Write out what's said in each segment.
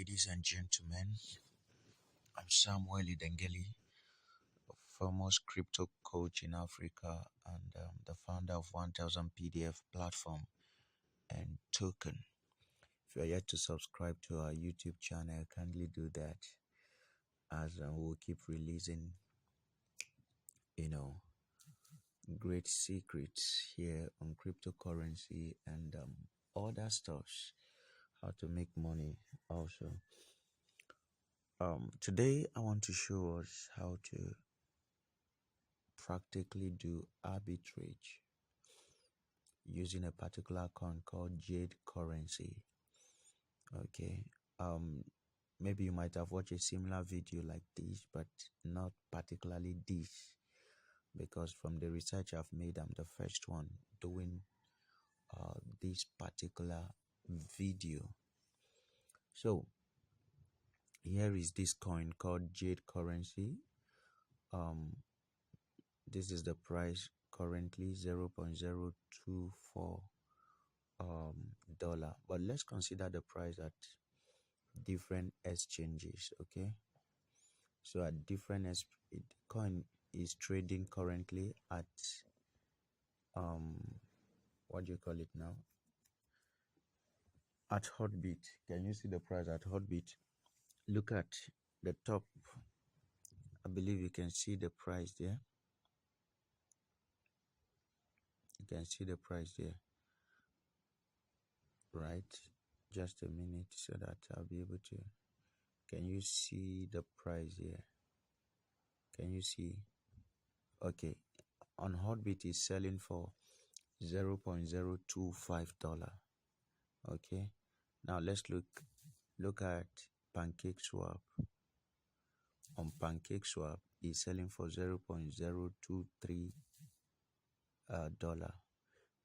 Ladies and gentlemen, I'm Samuel Idengeli, a foremost crypto coach in Africa and the founder of 1000 PDF platform and token. If you are yet to subscribe to our YouTube channel, kindly do that as we'll keep releasing, great secrets here on cryptocurrency and other stuffs, how to make money also. Today I want to show us how to practically do arbitrage using a particular coin called Jade currency. Okay. Maybe you might have watched a similar video like this, but not particularly this, because from the research I've made, I'm the first one doing this particular video. So here is this coin called Jade currency. This is the price currently, 0.024 dollar, but let's consider the price at different exchanges. Okay, so at different coin is trading currently at what do you call it now, at Hotbit. Can you see the price at Hotbit? Look at the top. I believe you can see the price there. You can see the price there, right? Just a minute so that I'll be able to. Can you see the price here? Can you see? Okay, on Hotbit is selling for $0.025. Okay, now let's look at PancakeSwap. On PancakeSwap is selling for $0.023 dollar.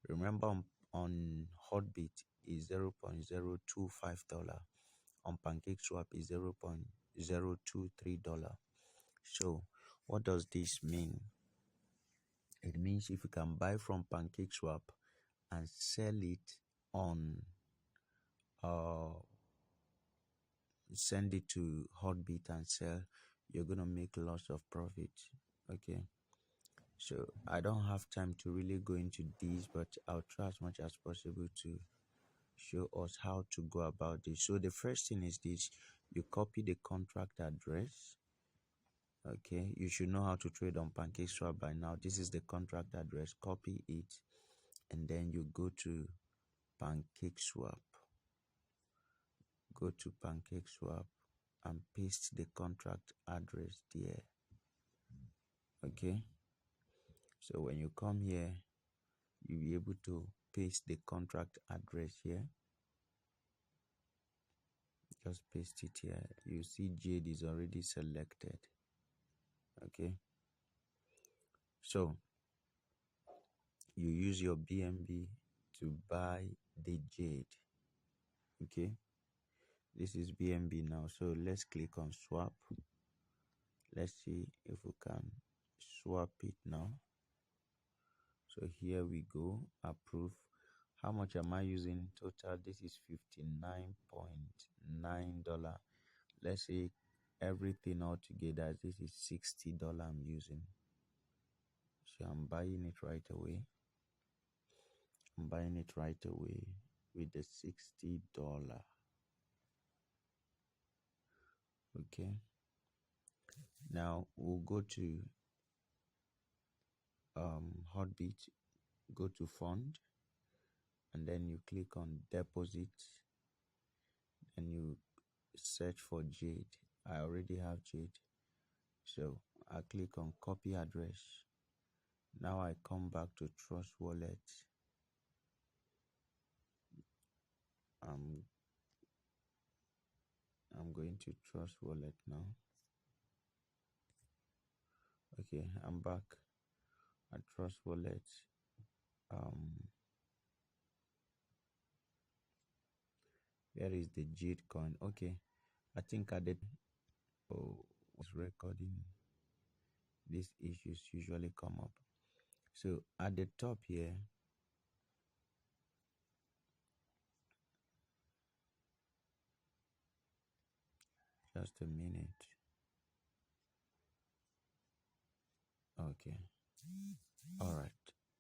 Remember, on Hotbit is $0.025. On PancakeSwap is $0.023. So what does this mean? It means if you can buy from PancakeSwap and sell it on send it to Hotbit and sell, you're gonna make lots of profit. Okay, so I don't have time to really go into this, but I'll try as much as possible to show us how to go about this. So the first thing is this: you copy the contract address. Okay, you should know how to trade on PancakeSwap by now. This is the contract address. Copy it, and then you go to PancakeSwap. Go to PancakeSwap and paste the contract address there. Okay, so when you come here, you'll be able to paste the contract address here. Just paste it here. You see Jade is already selected. Okay, so you use your BNB to buy the Jade. Okay, this is BNB now, so let's click on swap. Let's see if we can swap it now. So here we go, approve. How much am I using total? This is $59.9. Let's say everything all together, this is $60 I'm using. So I'm buying it right away. I'm buying it right away with the $60. Okay, now we'll go to Hotbit, go to fund, and then you click on deposit, and you search for Jade. I already have Jade, so I click on copy address. Now I come back to Trust Wallet. I'm going to Trust Wallet now. Okay, I'm back at Trust Wallet. Where is the Jade coin? Okay, I think I did. Oh, was recording. These issues usually come up. So at the top here, Just a minute. Okay. All right.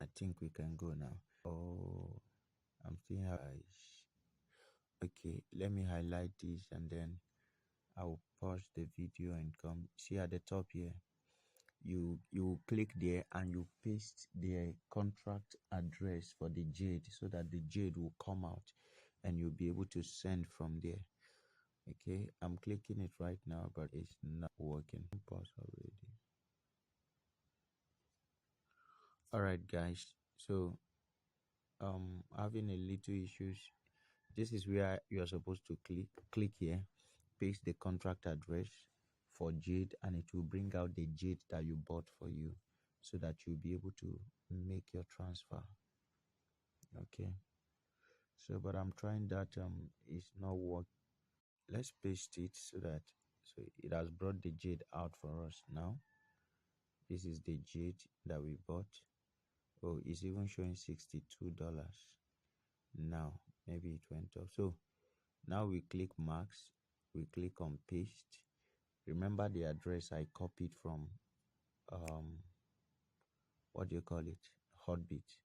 I think we can go now. Oh, I'm still okay. Let me highlight this and then I'll pause the video and come. See at the top here. You click there and you paste the contract address for the Jade so that the Jade will come out and you'll be able to send from there. Okay, I'm clicking it right now, but it's not working. Pause already. All right, guys. So having a little issues. This is where you are supposed to click here, paste the contract address for Jade, and it will bring out the Jade that you bought for you so that you'll be able to make your transfer. Okay, so but I'm trying that, it's not working. Let's paste it so that it has brought the Jade out for us now. This is the Jade that we bought. Oh, it's even showing $62 now. Maybe it went up. So now we click max, we click on paste. Remember the address I copied from what do you call it, Hotbit,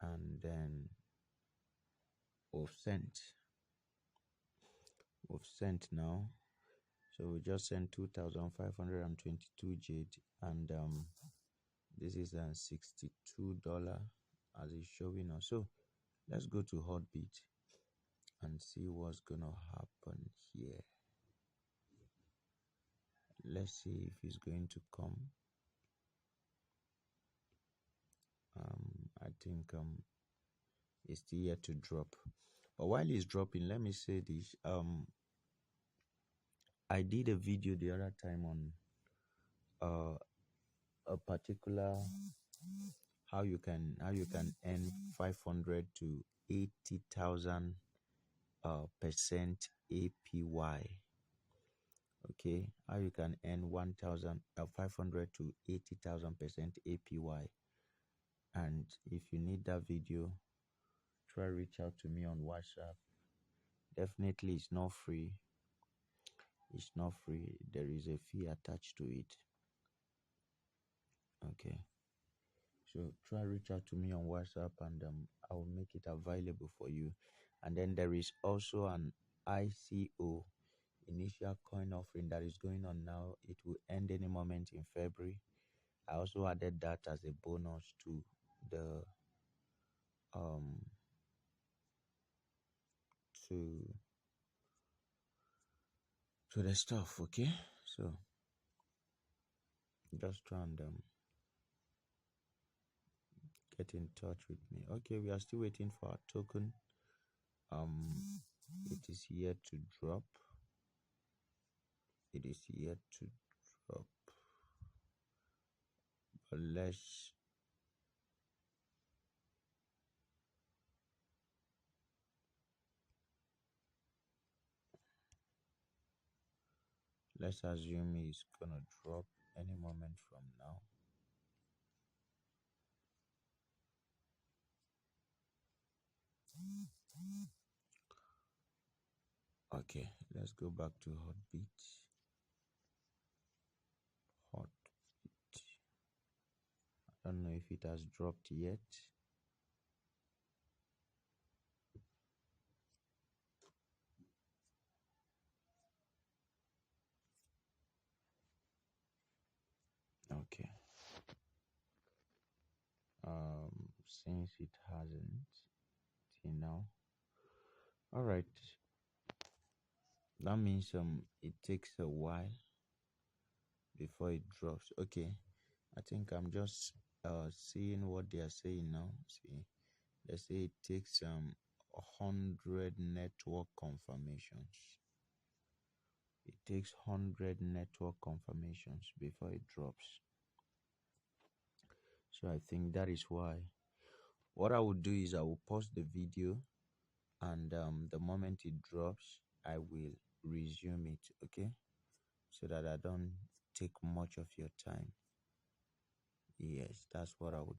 and then we've sent now. So we just sent 2,522 Jade, and this is $62 as it's showing us. So let's go to Hotbit and see what's gonna happen here. Let's see if it's going to come. I think it's still yet to drop. But while it's dropping, let me say this. I did a video the other time on a particular how you can earn 500 to 80,000 percent APY. Okay, how you can earn 1,500 to 80,000% APY. And if you need that video, try reach out to me on WhatsApp. Definitely, it's not free. It's not free. There is a fee attached to it. Okay. So try reach out to me on WhatsApp and I will make it available for you. And then there is also an ICO, initial coin offering, that is going on now. It will end any moment in February. I also added that as a bonus to the to the stuff. Okay, so just try and get in touch with me. Okay, we are still waiting for our token. It is yet to drop. It is yet to drop. But let's assume it's gonna drop any moment from now. Okay, let's go back to Hotbit. I don't know if it has dropped yet. Okay. Since it hasn't till now. All right. That means it takes a while before it drops. Okay. I think I'm just seeing what they are saying now. See, they say it takes 100 network confirmations. It takes 100 network confirmations before it drops. So I think that is why. What I will do is I will pause the video, and the moment it drops, I will resume it. Okay, so that I don't take much of your time. Yes, that's what I would.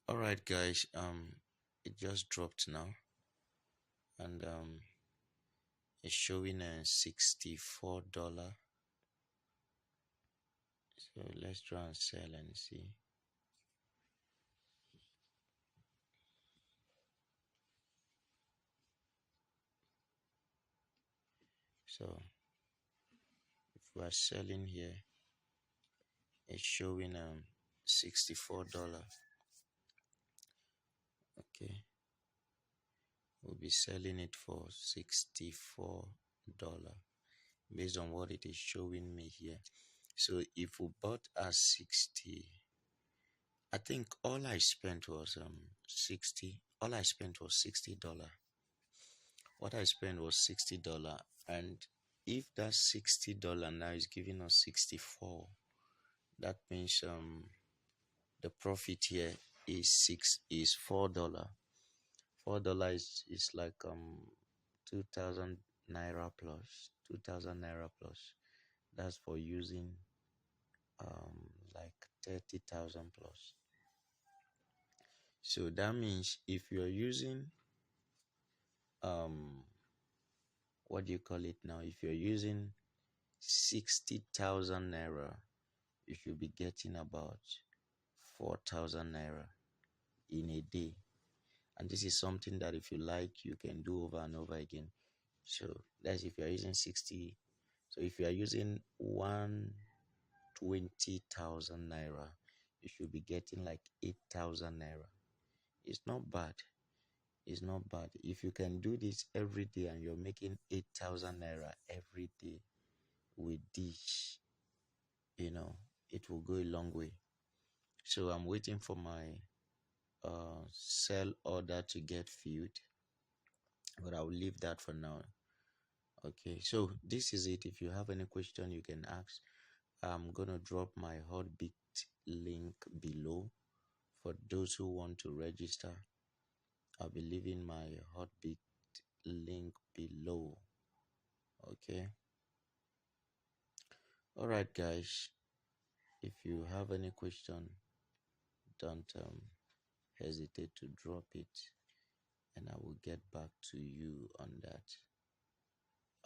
All right, guys. It just dropped now, and It's showing $64. So let's try and sell and see. So if we are selling here, it's showing $64. Okay, we'll be selling it for $64 based on what it is showing me here. So if we bought at 60, I think all I spent was 60. All I spent was $60. What I spent was $60, and if that $60 now is giving us 64, that means the profit here is $4. $4 is like 2,000 naira plus, 2,000 naira plus. That's for using like 30,000 plus. So that means if you're using what do you call it now? If you're using 60,000 naira, you should be getting about 4,000 naira in a day. And this is something that if you like, you can do over and over again. So that's if you're using 60. So if you are using 120,000 naira, you should be getting like 8,000 naira. It's not bad. It's not bad. If you can do this every day and you're making 8,000 naira every day with this, it will go a long way. So I'm waiting for my sell order to get filled, but I'll leave that for now. Okay, so this is it. If you have any question, you can ask. I'm gonna drop my Hotbit link below for those who want to register. I'll be leaving my Hotbit link below. Okay. All right, guys. If you have any question, don't hesitate to drop it, and I will get back to you on that.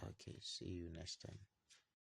Okay. See you next time.